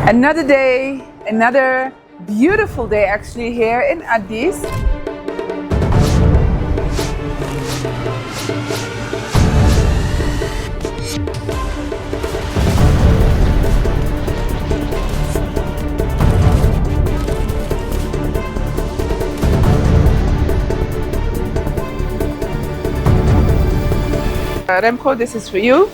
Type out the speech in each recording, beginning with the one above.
Another day, another beautiful day actually here in Addis. Remco, this is for you.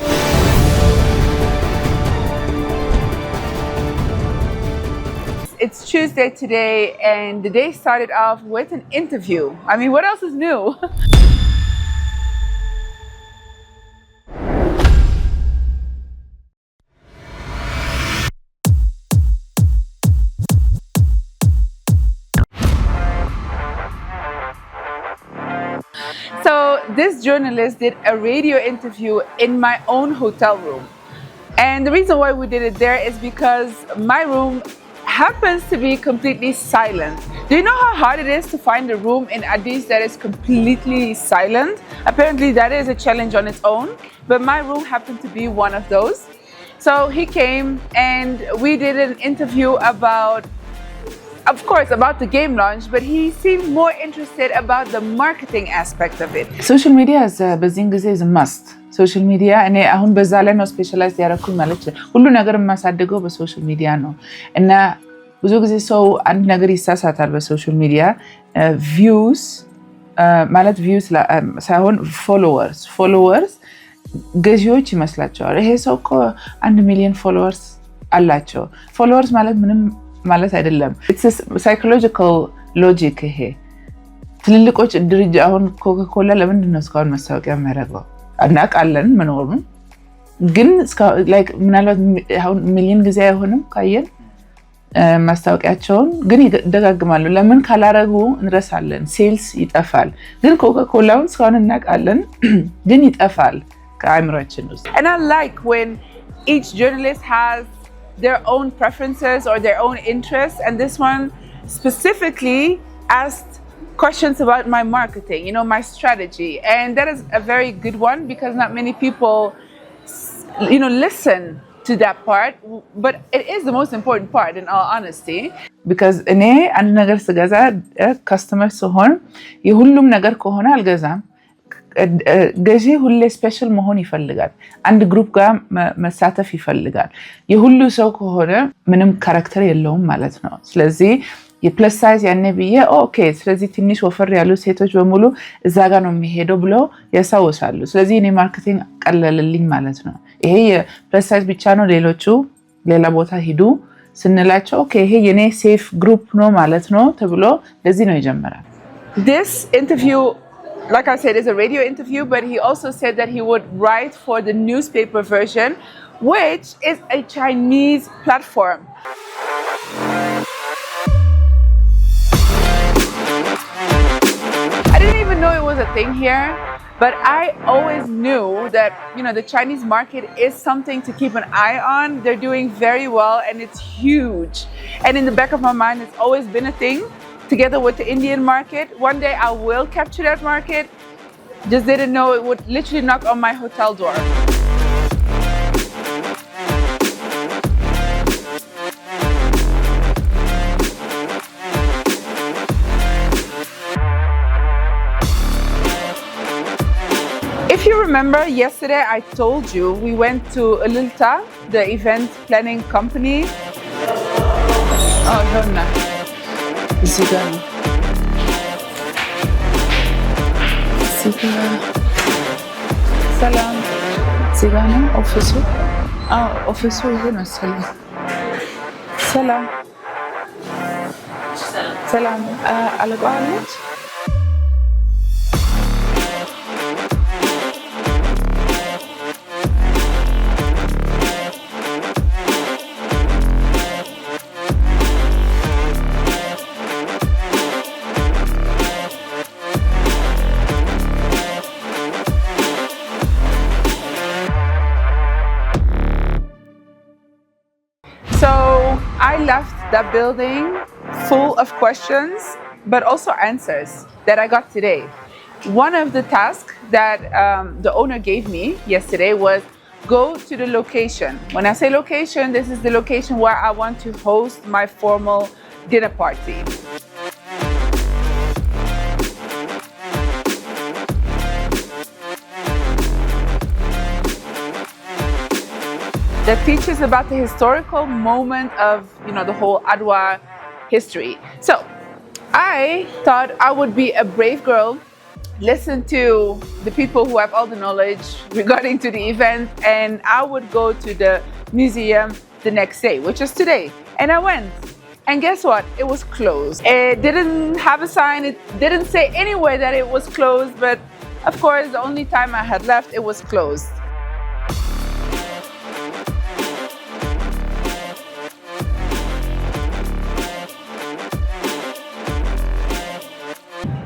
It's Tuesday today, and the day started off with an interview. I mean, what else is new? So this journalist did a radio interview in my own hotel room. And the reason why we did it there is because my room happens to be completely silent. Do you know how hard it is to find a room in Addis that is completely silent? Apparently that is a challenge on its own, but my room happened to be one of those. So he came and we did an interview about, of course, about the game launch, but he seemed more interested about the marketing aspect of it. Social media is a must. ሶሻል ሚዲያ እኔ አሁን በዛ ላይ ነው ስፔሻላይዝ ያደረኩኝ ማለት ሁሉ ነገር የማሳድገው በሶሻል ሚዲያ ነው እና ብዙ ጊዜ ሰው አንድ ነገር ይሳሳታል በሶሻል ሚዲያ ቪውስ ማለት ቪውስ ሳይሆን ፎሎወርስ ገዢዎች ይመስላቸዋል። ይሄ ሰው እኮ 1 ሚሊዮን ፎሎወርስ አላቸው። ፎሎወርስ ማለት ምንም ማለት አይደለም። ኢትስ ሳይኮሎጂካል ሎጂክ። ይሄ ትልልቆች ድርጅት አሁን ኮካኮላ ለምንድን ነው እስካሁን ማስታወቂያ የሚያደርገው? እናውቃለን መኖሩን፣ ግን ላይክ ምናልባት አሁን ሚሊዮን ጊዜ አይሆንም ካየን ማስታወቂያቸውን፣ ግን ይደጋግማሉ። ለምን ካላረጉ እንረሳለን፣ ሴልስ ይጠፋል። ግን ኮካኮላውን እስካሁን እናውቃለን፣ ግን ይጠፋል ከአእምሯችን ውስጥ። And I like when each journalist has their own preferences or their own interests, and this one specifically asked questions about my marketing, my strategy, and that is a very good one because not many people listen to that part, but it is the most important part in all honesty. Because እኔ አንድ ነገር ስገዛ ከስተመር ሲሆን የሁሉም ነገር ከሆነ አልገዛም። ገዢ ሁሌ ስፔሻል መሆን ይፈልጋል። አንድ ግሩፕ ጋር መሳተፍ ይፈልጋል። የሁሉ ሰው ከሆነ ምንም ካራክተር የለውም ማለት ነው። ስለዚህ የፕለስ ሳይዝ ያኔ ብዬ ኦኬ፣ ስለዚህ ትንሽ ወፈር ያሉ ሴቶች በሙሉ እዛ ጋር ነው የሚሄደው ብለው ያሳውሳሉ። ስለዚህ እኔ ማርኬቲንግ ቀለልልኝ ማለት ነው። ይሄ የፕለስ ሳይዝ ብቻ ነው፣ ሌሎቹ ሌላ ቦታ ሂዱ ስንላቸው ኦኬ፣ ይሄ የኔ ሴፍ ግሩፕ ነው ማለት ነው ተብሎ ለዚህ ነው ይጀምራል። This interview, like I said, is a radio interview, but he also said that he would write for the newspaper version, which is a Chinese platform. I didn't even know it was a thing here, but I always knew that, the Chinese market is something to keep an eye on. They're doing very well and it's huge. And in the back of my mind, it's always been a thing together with the Indian market. One day I will capture that market. Just didn't know it would literally knock on my hotel door. If you remember, yesterday I told you we went to Ililta, the event planning company. Oh, Donna. Zigano. Salam. Zigano, officer. Officer, salam. Salam. Salam. Alaqalat. So I left that building full of questions, but also answers that I got today. One of the tasks that the owner gave me yesterday was go to the location. When I say location, this is the location where I want to host my formal dinner party. That teaches about the historical moment of, the whole Adwa history. So I thought I would be a brave girl, listen to the people who have all the knowledge regarding to the event, and I would go to the museum the next day, which is today. And I went. And guess what? It was closed. It didn't have a sign. It didn't say anywhere that it was closed, but of course, the only time I had left, it was closed.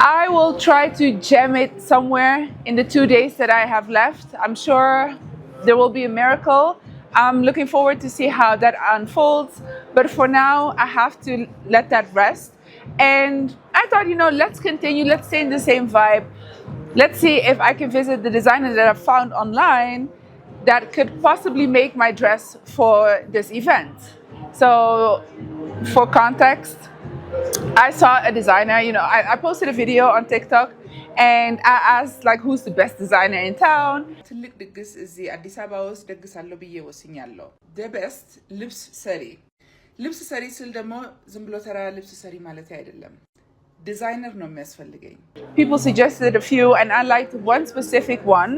I will try to jam it somewhere in the 2 days that I have left. I'm sure there will be a miracle. I'm looking forward to see how that unfolds. But for now, I have to let that rest. And I thought, let's continue. Let's stay in the same vibe. Let's see if I can visit the designer that I found online that could possibly make my dress for this event. So for context, I saw a designer, I posted a video on TikTok and I asked who's the best designer in town. ትልቅ ድግስ እዚህ አዲስ አበባ ውስጥ ደግሳለሁ ብዬ ወስኛለሁ። the best ልብስ ሰሪ ስል ደግሞ ዝም ብሎ ተራ ልብስ ሰሪ ማለት አይደለም። ዲዛይነር ነው የሚያስፈልገኝ። People suggested a few and I liked one specific one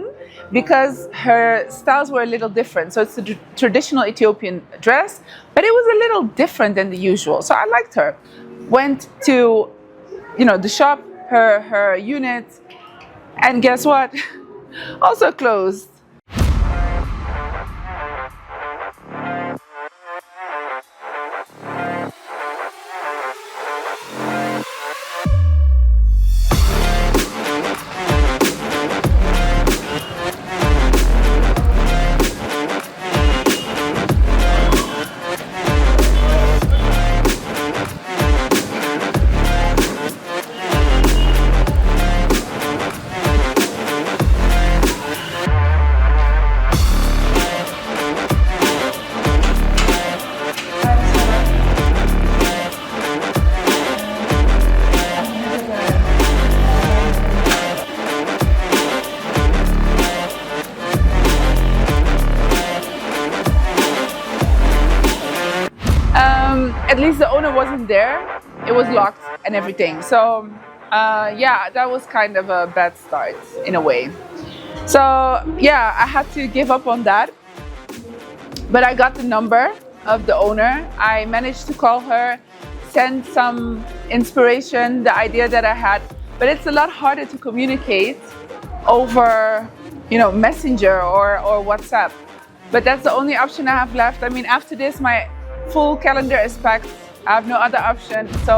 because her styles were a little different. So it's a traditional Ethiopian dress, but it was a little different than the usual. So I liked her. Went to, the shop, her unit, and guess what? Also closed. At least the owner wasn't there. It was locked and everything. So that was kind of a bad start in a way. So I had to give up on that. But I got the number of the owner. I managed to call her, send some inspiration, the idea that I had. But it's a lot harder to communicate over, Messenger or WhatsApp. But that's the only option I have left. I mean, after this, my full calendar is packed. I have no other option. So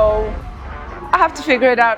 I have to figure it out.